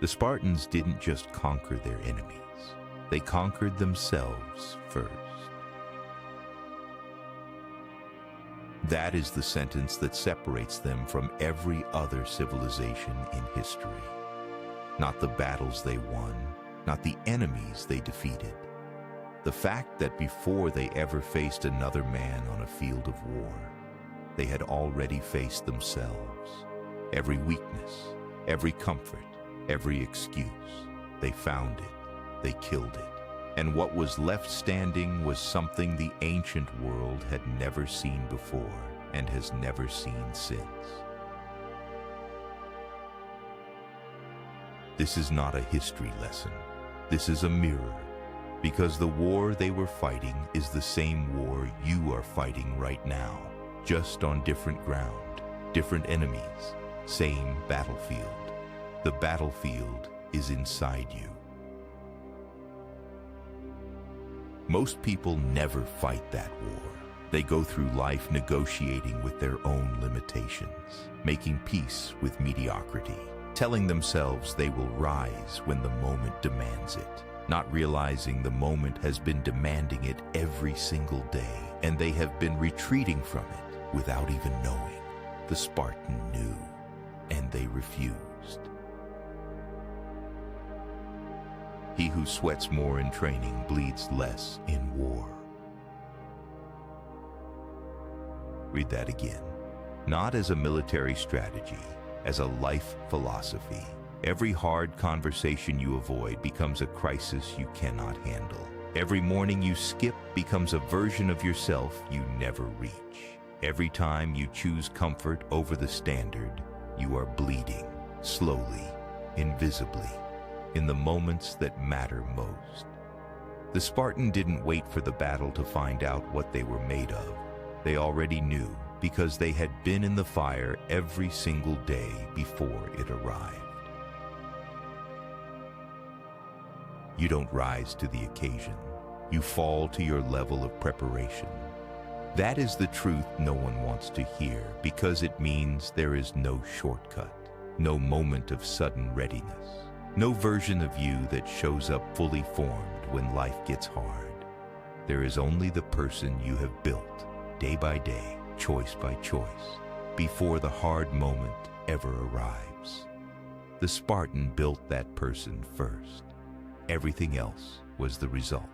The Spartans didn't just conquer their enemies, they conquered themselves first. That is the sentence that separates them from every other civilization in history. Not the battles they won, not the enemies they defeated. The fact that before they ever faced another man on a field of war, they had already faced themselves. Every weakness, every comfort, every excuse, they found it, they killed it. And what was left standing was something the ancient world had never seen before and has never seen since. This is not a history lesson. This is a mirror, because the war they were fighting is the same war you are fighting right now, just on different ground, different enemies, same battlefield. The battlefield is inside you. Most people never fight that war. They go through life negotiating with their own limitations, making peace with mediocrity, telling themselves they will rise when the moment demands it, not realizing the moment has been demanding it every single day, and they have been retreating from it without even knowing. The Spartan knew, and they refused. He who sweats more in training bleeds less in war. Read that again. Not as a military strategy, as a life philosophy. Every hard conversation you avoid becomes a crisis you cannot handle. Every morning you skip becomes a version of yourself you never reach. Every time you choose comfort over the standard, you are bleeding, slowly, invisibly, in the moments that matter most. The Spartan didn't wait for the battle to find out what they were made of. They already knew, because they had been in the fire every single day before it arrived. You don't rise to the occasion. You fall to your level of preparation. That is the truth no one wants to hear, because it means there is no shortcut, no moment of sudden readiness, no version of you that shows up fully formed when life gets hard. There is only the person you have built, day by day, choice by choice, before the hard moment ever arrives. The Spartan built that person first. Everything else was the result.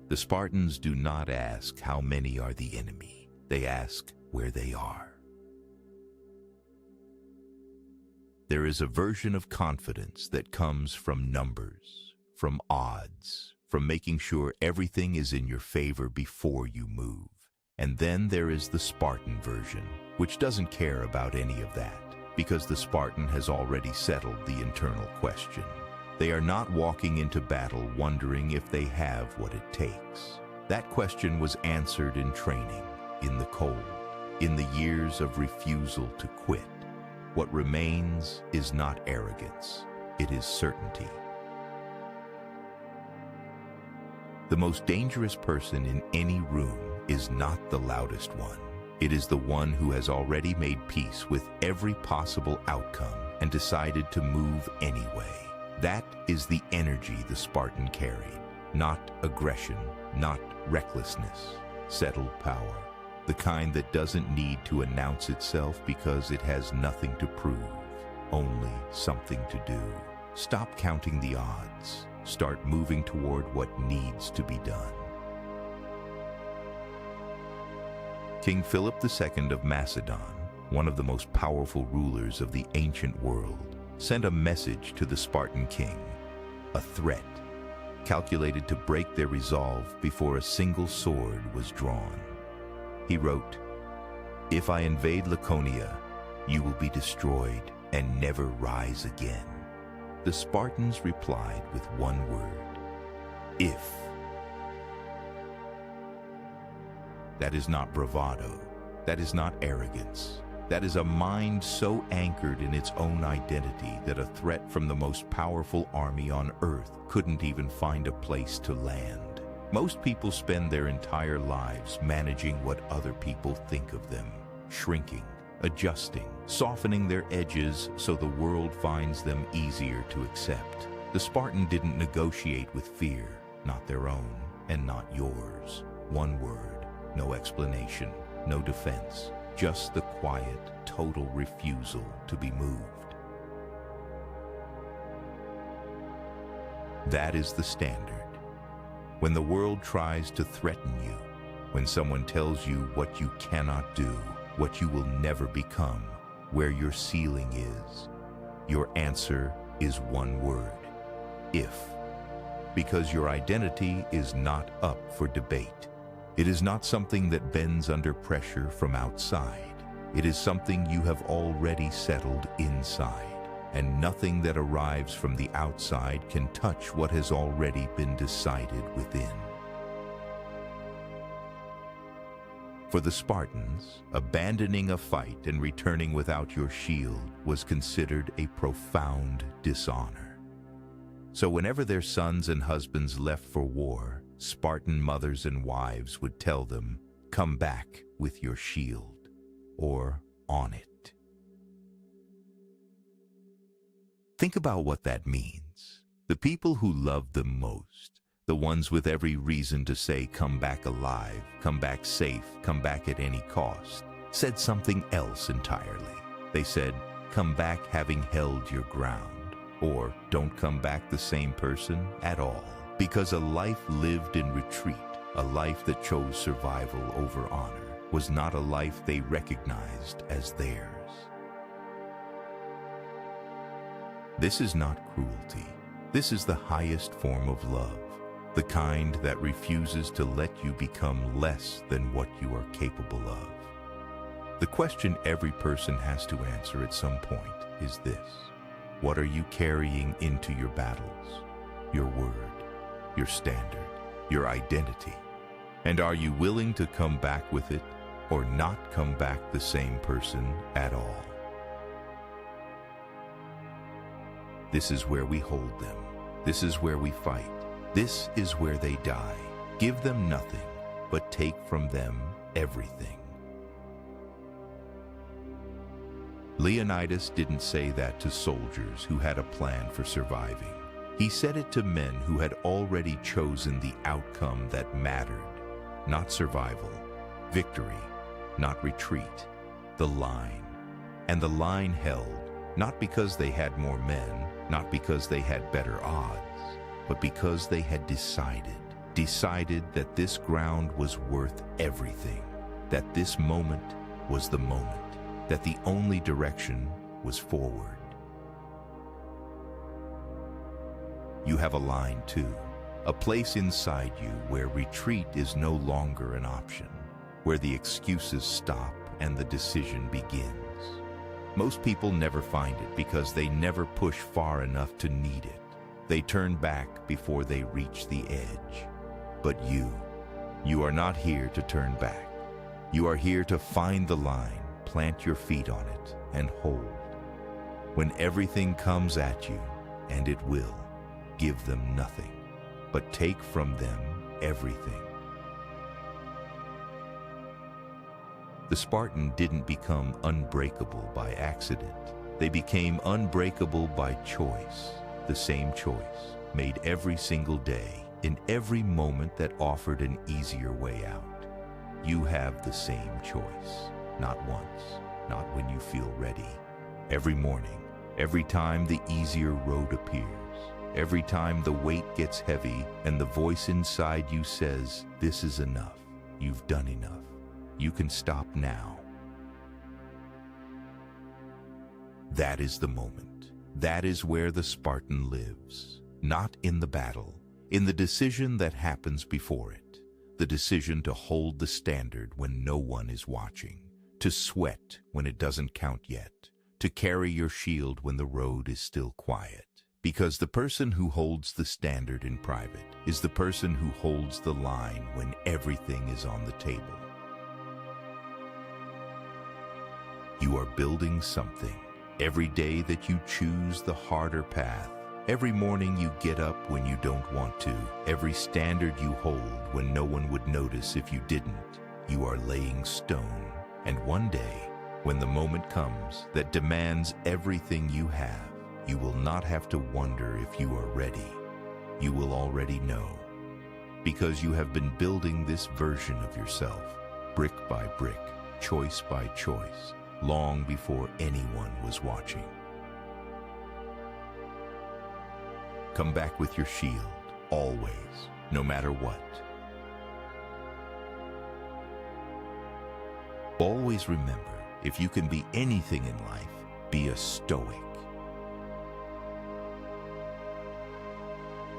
The Spartans do not ask how many are the enemy. They ask where they are. There is a version of confidence that comes from numbers, from odds, from making sure everything is in your favor before you move. And then there is the Spartan version, which doesn't care about any of that, because the Spartan has already settled the internal question. They are not walking into battle wondering if they have what it takes. That question was answered in training, in the cold, in the years of refusal to quit. What remains is not arrogance, it is certainty. The most dangerous person in any room is not the loudest one. It is the one who has already made peace with every possible outcome and decided to move anyway. That is the energy the Spartan carried. Not aggression, not recklessness, settled power. The kind that doesn't need to announce itself because it has nothing to prove, only something to do. Stop counting the odds. Start moving toward what needs to be done. King Philip II of Macedon, one of the most powerful rulers of the ancient world, sent a message to the Spartan king, a threat, calculated to break their resolve before a single sword was drawn. He wrote, "If I invade Laconia, you will be destroyed and never rise again." The Spartans replied with one word, "If." That is not bravado. That is not arrogance. That is a mind so anchored in its own identity that a threat from the most powerful army on earth couldn't even find a place to land. Most people spend their entire lives managing what other people think of them, shrinking, adjusting, softening their edges so the world finds them easier to accept. The Spartan didn't negotiate with fear, not their own and not yours. One word, no explanation, no defense, just the quiet, total refusal to be moved. That is the standard. When the world tries to threaten you, when someone tells you what you cannot do, what you will never become, where your ceiling is, your answer is one word: if. Because your identity is not up for debate. It is not something that bends under pressure from outside. It is something you have already settled inside, and nothing that arrives from the outside can touch what has already been decided within. For the Spartans, abandoning a fight and returning without your shield was considered a profound dishonor. So whenever their sons and husbands left for war, Spartan mothers and wives would tell them, "Come back with your shield," or "on it." Think about what that means. The people who loved them most, the ones with every reason to say, "Come back alive, come back safe, come back at any cost," said something else entirely. They said, "Come back having held your ground," or "Don't come back the same person at all." Because a life lived in retreat, a life that chose survival over honor, was not a life they recognized as theirs. This is not cruelty. This is the highest form of love, the kind that refuses to let you become less than what you are capable of. The question every person has to answer at some point is this: what are you carrying into your battles? Your word, your standard, your identity. And are you willing to come back with it, or not come back the same person at all? This is where we hold them. This is where we fight. This is where they die. Give them nothing, but take from them everything. Leonidas didn't say that to soldiers who had a plan for surviving. He said it to men who had already chosen the outcome that mattered. Not survival, victory, not retreat, the line. And the line held, not because they had more men, not because they had better odds, but because they had decided that this ground was worth everything, that this moment was the moment, that the only direction was forward. You have a line too, a place inside you where retreat is no longer an option, where the excuses stop and the decision begins. Most people never find it because they never push far enough to need it. They turn back before they reach the edge. But you are not here to turn back. You are here to find the line, plant your feet on it, and hold. When everything comes at you, and it will, give them nothing, but take from them everything. The Spartan didn't become unbreakable by accident. They became unbreakable by choice, the same choice, made every single day, in every moment that offered an easier way out. You have the same choice, not once, not when you feel ready. Every morning, every time the easier road appears, every time the weight gets heavy and the voice inside you says, "This is enough, you've done enough. You can stop now." That is the moment. That is where the Spartan lives. Not in the battle, in the decision that happens before it. The decision to hold the standard when no one is watching. To sweat when it doesn't count yet. To carry your shield when the road is still quiet. Because the person who holds the standard in private is the person who holds the line when everything is on the table. You are building something. Every day that you choose the harder path, every morning you get up when you don't want to, every standard you hold when no one would notice if you didn't, you are laying stone. And one day, When the moment comes that demands everything you have, you will not have to wonder if you are ready. You will already know, because you have been building this version of yourself, brick by brick, choice by choice, long before anyone was watching. Come back with your shield, always, no matter what. Always remember, if you can be anything in life, be a Stoic.